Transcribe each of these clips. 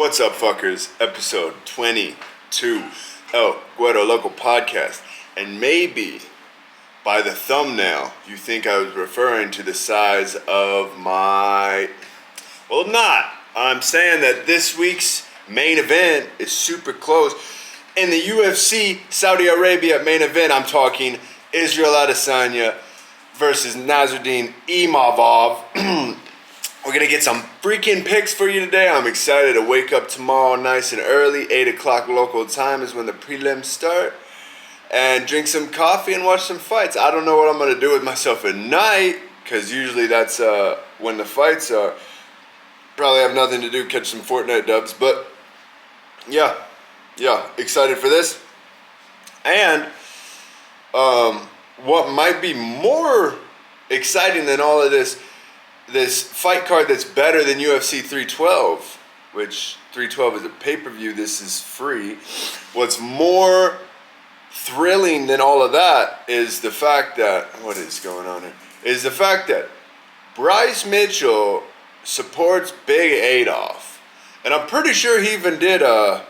What's up, fuckers? Episode 22 El Guero Local Podcast. And maybe by the thumbnail, you think I was referring to the size of my... Well, I'm not. I'm saying that this week's main event is super close. In the UFC Saudi Arabia main event, I'm talking Israel Adesanya versus Nasruddin Imavov. We're going to get some freaking picks for you today. I'm excited to wake up tomorrow nice and early. 8 o'clock local time is when the prelims start. And drink some coffee and watch some fights. I don't know what I'm going to do with myself at night, because usually that's when the fights are. Probably have nothing to do, catch some Fortnite dubs. But yeah, excited for this. And what might be more exciting than all of this fight card that's better than UFC 312, which 312 is a pay-per-view, this is free. What's more thrilling than all of that is the fact that, what is going on here? Is the fact that Bryce Mitchell supports Big Adolf. And I'm pretty sure he even did a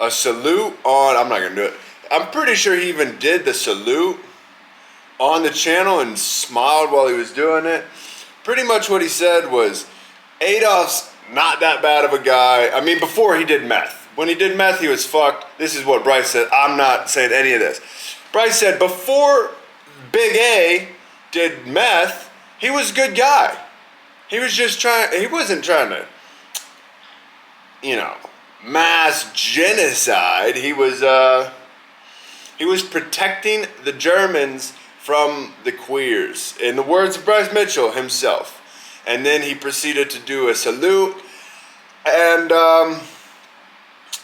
salute on, I'm not going to do it. I'm pretty sure he even did the salute on the channel and smiled while he was doing it. Pretty much what he said was, Adolf's not that bad of a guy. I mean, before he did meth. When he did meth, he was fucked. This is what Bryce said. I'm not saying any of this. Bryce said before Big A did meth, he was a good guy. He was just he wasn't trying to, mass genocide. He was protecting the Germans from the queers, in the words of Bryce Mitchell himself. And then he proceeded to do a salute, and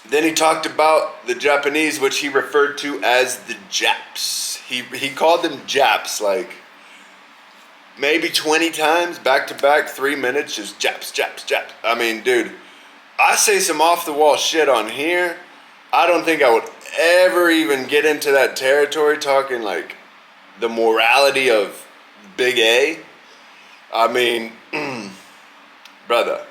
then he talked about the Japanese, which he referred to as the Japs. He called them Japs, like maybe 20 times, back to back, 3 minutes, just Japs. I mean, dude, I say some off-the-wall shit on here. I don't think I would ever even get into that territory, talking like the morality of Big A. I mean, brother,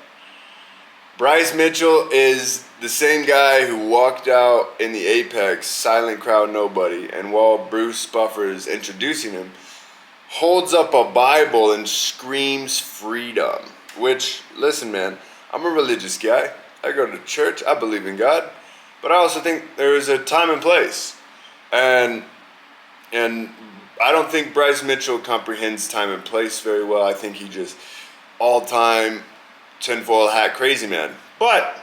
Bryce Mitchell is the same guy who walked out in the Apex, silent crowd, nobody, and while Bruce Buffer is introducing him, holds up a Bible and screams freedom. Which, listen, man, I'm a religious guy. I go to church. I believe in God. But I also think there is a time and place. And I don't think Bryce Mitchell comprehends time and place very well. I think he just all-time tinfoil hat crazy man. But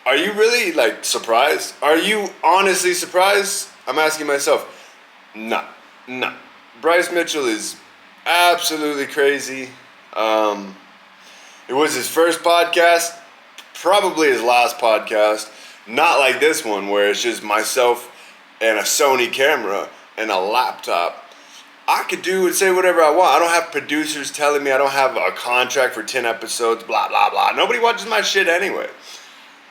are you really surprised? Are you honestly surprised? I'm asking myself. No. Bryce Mitchell is absolutely crazy. It was his first podcast, probably his last podcast. Not like this one where it's just myself and a Sony camera and a laptop. I could do and say whatever I want. I don't have producers telling me. I don't have a contract for 10 episodes, blah, blah, blah. Nobody watches my shit anyway.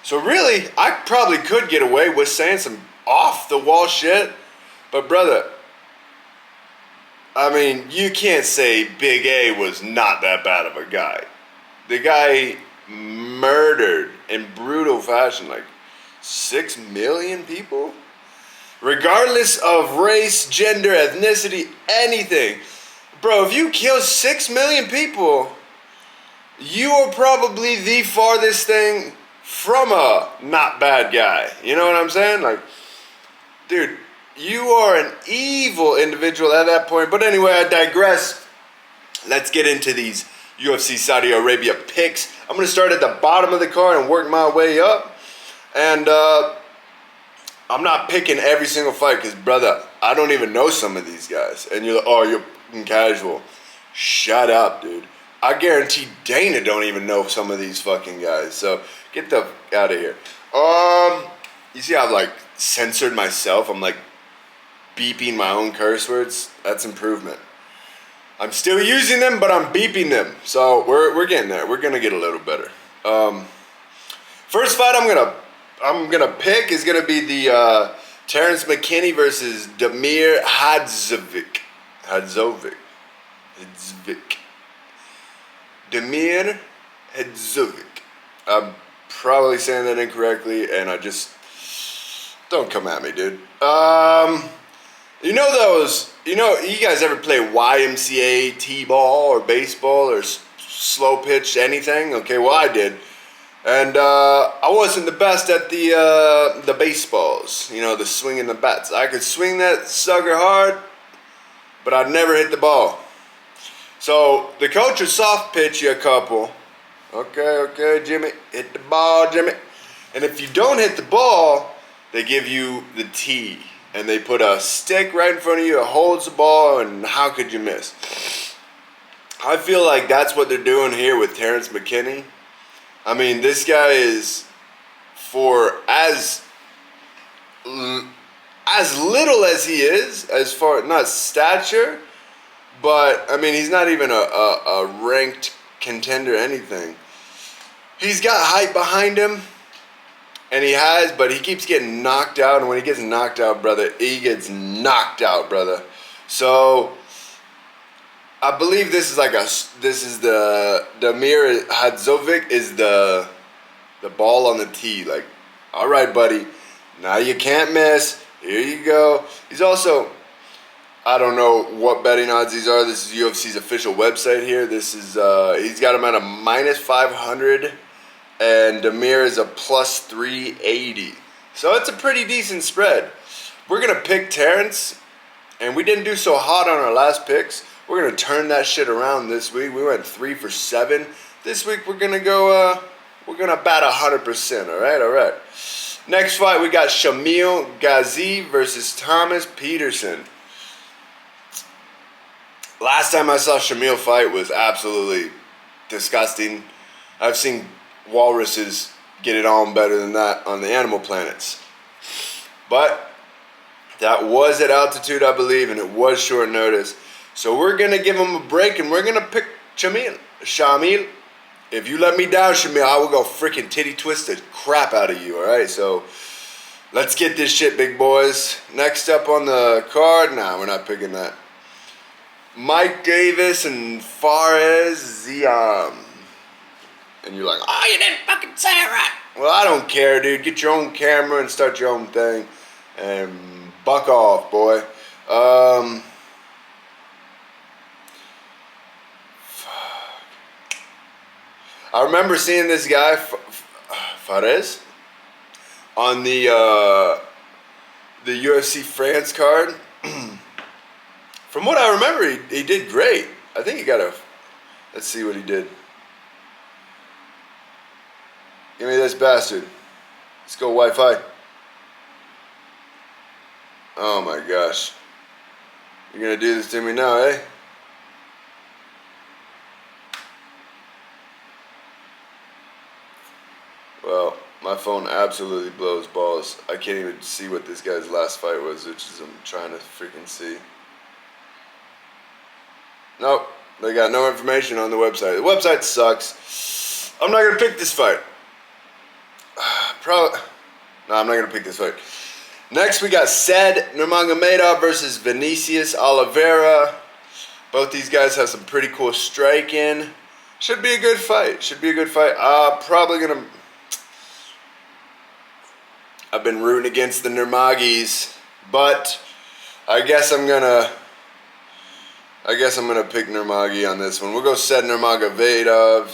So really, I probably could get away with saying some off-the-wall shit. But brother, I mean, you can't say Big A was not that bad of a guy. The guy murdered in brutal fashion 6 million people? Regardless of race, gender, ethnicity, anything. Bro, if you kill 6 million people, you are probably the farthest thing from a not bad guy. You know what I'm saying? Dude, you are an evil individual at that point. But anyway, I digress. Let's get into these UFC Saudi Arabia picks. I'm going to start at the bottom of the card and work my way up. And I'm not picking every single fight because, brother, I don't even know some of these guys. And you're like, oh, you're fucking casual. Shut up, dude. I guarantee Dana don't even know some of these fucking guys. So get the fuck out of here. You see how I've censored myself? I'm beeping my own curse words. That's improvement. I'm still using them, but I'm beeping them. So we're getting there. We're gonna get a little better. First fight I'm gonna pick is gonna be the Terrence McKinney versus Damir Hadzovic. Damir Hadzovic. probably saying that incorrectly, and I just don't come at me, dude. You know those? You guys ever play YMCA T-ball or baseball or slow pitch anything? Okay, well I did, and I wasn't the best at the baseballs. The swinging the bats. I could swing that sucker hard, but I'd never hit the ball. So the coach would soft pitch you a couple. Okay, Jimmy, hit the ball, Jimmy. And if you don't hit the ball, they give you the tee. And they put a stick right in front of you that holds the ball, and how could you miss? I feel like that's what they're doing here with Terrence McKinney. I mean, this guy is, for as little as he is, as far, not stature, but, I mean, he's not even a ranked contender or anything. He's got hype behind him, and but he keeps getting knocked out, and when he gets knocked out, brother, he gets knocked out, brother. So, I believe this is the Damir Hadzovic is the ball on the tee. Like, all right, buddy, now you can't miss. Here you go. He's also, I don't know what betting odds these are. This is UFC's official website here. This is, he's got him at a -500, and Damir is a +380. So it's a pretty decent spread. We're going to pick Terrence, and we didn't do so hot on our last picks. We're going to turn that shit around this week. We went 3 for 7. This week we're going to go, we're going to bat 100%, all right? Next fight, we got Shamil Ghazi versus Thomas Peterson. Last time I saw Shamil fight was absolutely disgusting. I've seen walruses get it on better than that on the animal planets. But that was at altitude, I believe, and it was short notice. So we're going to give him a break, and we're going to pick Shamil. If you let me down, Shamil, I will go freaking titty twist the crap out of you, all right? So let's get this shit, big boys. Next up on the card, nah, we're not picking that. Mike Davis and Fares Ziam. And you're like, oh, you didn't fucking say it right. Well, I don't care, dude. Get your own camera and start your own thing. And buck off, boy. I remember seeing this guy, Fares, on the UFC France card. From what I remember, he did great. I think he got a... Let's see what he did. Give me this bastard. Let's go Wi-Fi. Oh my gosh. You're gonna do this to me now, eh? Well, my phone absolutely blows balls. I can't even see what this guy's last fight was, which is I'm trying to freaking see. Nope, they got no information on the website. The website sucks. I'm not gonna pick this fight. No, I'm not gonna pick this fight. Next, we got Said Nurmagomedov versus Vinicius Oliveira. Both these guys have some pretty cool striking. Should be a good fight. Probably gonna... I've been rooting against the Nurmagis, but I guess I'm gonna pick Nurmagi on this one. We'll go Said Nurmagomedov.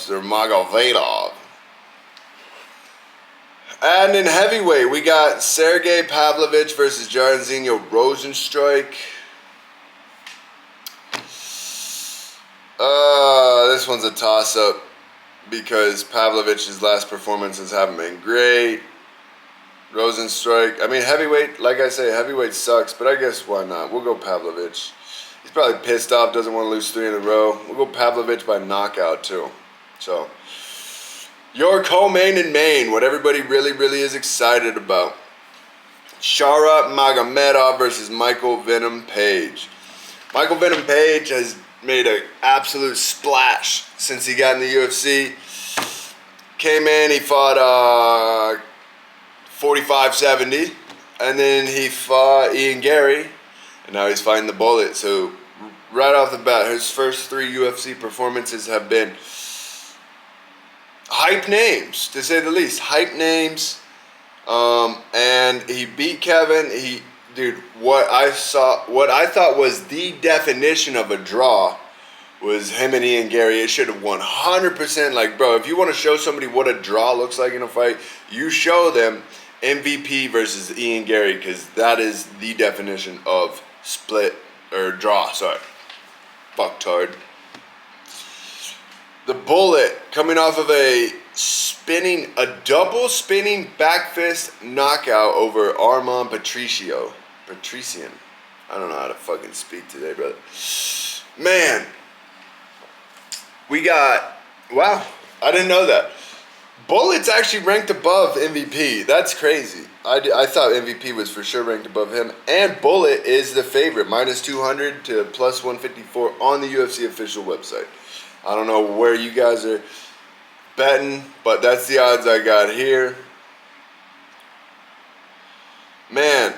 And in heavyweight, we got Sergey Pavlovich versus Jairzinho Rozenstruik. This one's a toss-up because Pavlovich's last performances haven't been great. Rozenstruik, I mean, heavyweight, like I say, heavyweight sucks, but I guess why not? We'll go Pavlovich. He's probably pissed off, doesn't want to lose 3 in a row. We'll go Pavlovich by knockout, too. So, your co-main in Maine, what everybody really, really is excited about. Shavkat Magomedov versus Michael Venom Page. Michael Venom Page has made an absolute splash since he got in the UFC. Came in, he fought 45-70, and then he fought Ian Gary, and now he's fighting the Bullet. So right off the bat, his first 3 UFC performances have been hype names, to say the least. Hype names. And he beat Kevin. Dude, what I thought was the definition of a draw was him and Ian Gary. It should have 100%. Like, bro, if you want to show somebody what a draw looks like in a fight, you show them MVP versus Ian Gary, because that is the definition of split or draw. Sorry, fucktard. The Bullet coming off of a double spinning back fist knockout over Armand Patrician. I don't know how to fucking speak today, brother. Man, wow, I didn't know that. Bullet's actually ranked above MVP. That's crazy. I thought MVP was for sure ranked above him. And Bullet is the favorite, minus 200 to plus 154 on the UFC official website. I don't know where you guys are betting, but that's the odds I got here. Man,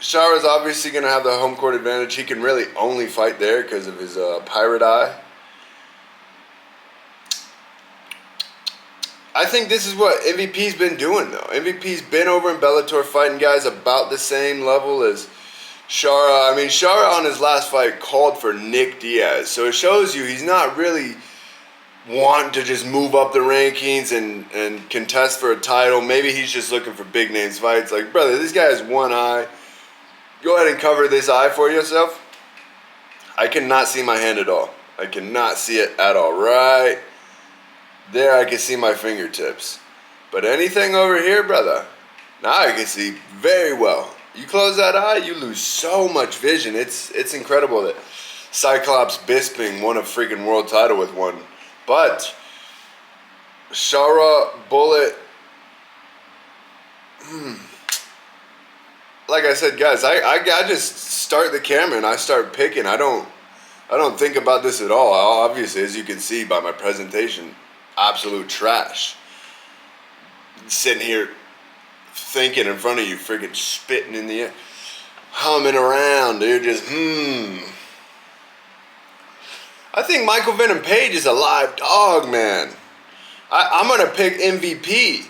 Shara's obviously going to have the home court advantage. He can really only fight there because of his pirate eye. I think this is what MVP's been doing, though. MVP's been over in Bellator fighting guys about the same level as Shara. I mean, Shara on his last fight called for Nick Diaz. So it shows you he's not really wanting to just move up the rankings and contest for a title. Maybe he's just looking for big names fights. Like, brother, this guy has one eye. Go ahead and cover this eye for yourself. I cannot see my hand at all. I cannot see it at all. Right there, I can see my fingertips. But anything over here, brother, now I can see very well. You close that eye, you lose so much vision. It's incredible that Cyclops Bisping won a freaking world title with one. But Shara, Bullet, like I said, guys, I just start the camera and I start picking. I don't think about this at all. Obviously, as you can see by my presentation, absolute trash. Sitting here thinking in front of you, freaking spitting in the air, humming around, dude, just I think Michael Venom Page is a live dog, man. I'm gonna pick MVP,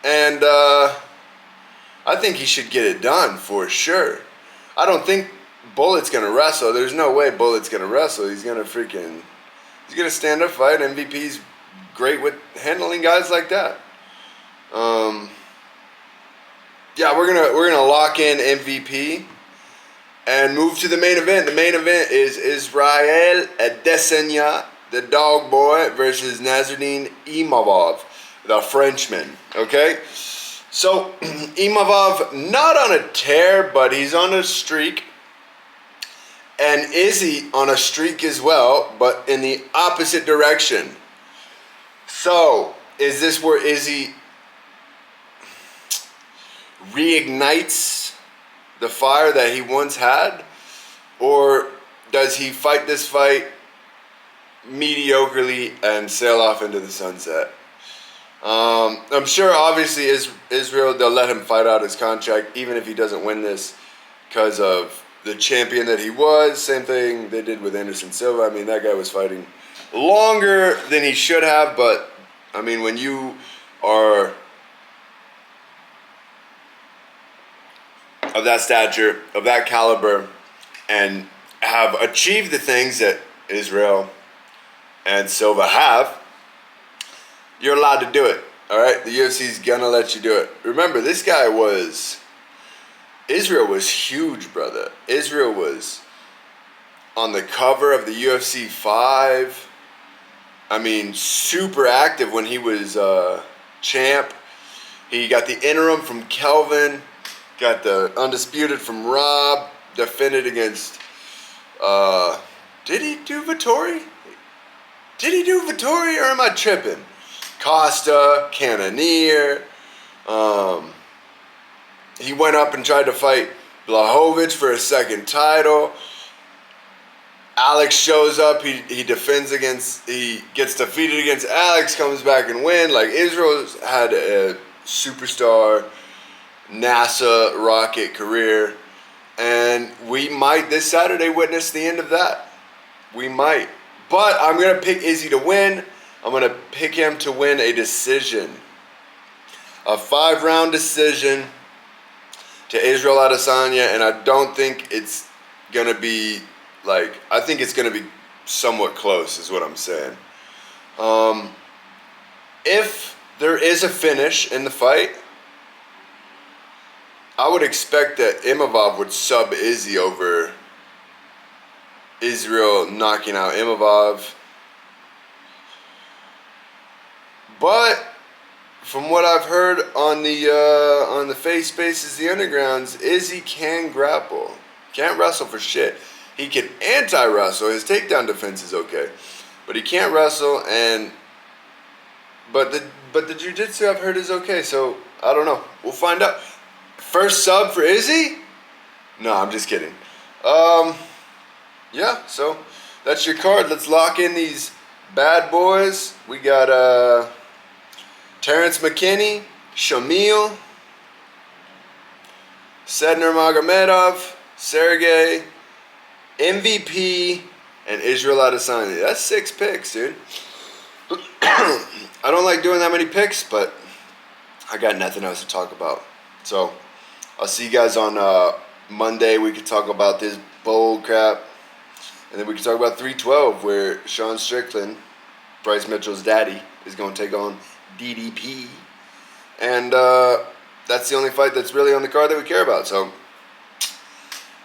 and I think he should get it done for sure. I don't think Bullet's gonna wrestle. There's no way Bullet's gonna wrestle. He's gonna stand up fight. MVP's great with handling guys like that. Yeah, we're gonna lock in MVP and move to the main event. The main event is Israel Adesanya, the dog boy, versus Nasruddin Imavov, the Frenchman. Okay, so Imavov not on a tear, but he's on a streak, and Izzy on a streak as well, but in the opposite direction. So is this where Izzy reignites the fire that he once had, or does he fight this fight mediocrely and sail off into the sunset? I'm sure obviously Israel, they'll let him fight out his contract even if he doesn't win this because of the champion that he was. Same thing they did with Anderson Silva. I mean, that guy was fighting longer than he should have, but I mean, when you are of that stature, of that caliber, and have achieved the things that Israel and Silva have, you're allowed to do it. All right, the UFC's gonna let you do it. Remember, Israel was huge, brother. Israel was on the cover of the UFC 5. I mean, super active when he was champ. He got the interim from Kelvin. Got the undisputed from Rob. Defended against, did he do Vittori? Or am I tripping? Costa, Cannonier. He went up and tried to fight Blachowicz for a second title. Alex shows up. He gets defeated against Alex, comes back and wins. Like, Israel's had a superstar NASA rocket career, and we might this Saturday witness the end of that. We might. But I'm going to pick Izzy to win. I'm going to pick him to win a decision. A 5-round decision to Israel Adesanya, and I don't think it's going to be like, I think it's going to be somewhat close is what I'm saying. If there is a finish in the fight, I would expect that Imavov would sub Izzy over Israel knocking out Imavov. But from what I've heard on the Face Spaces, the Undergrounds, Izzy can grapple. Can't wrestle for shit. He can anti-wrestle. His takedown defense is okay. But he can't wrestle, but the jiu-jitsu I've heard is okay, so I don't know. We'll find out. First sub for Izzy? No, I'm just kidding. Yeah, so that's your card. Let's lock in these bad boys. We got Terrence McKinney, Shamil, Sedner Magomedov, Sergey, MVP, and Israel Adesanya. That's 6 picks, dude. I don't like doing that many picks, but I got nothing else to talk about. So I'll see you guys on Monday. We can talk about this bold crap. And then we can talk about 312, where Sean Strickland, Bryce Mitchell's daddy, is going to take on DDP. And that's the only fight that's really on the card that we care about. So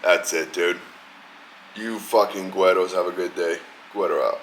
that's it, dude. You fucking Gueros have a good day. Guero out.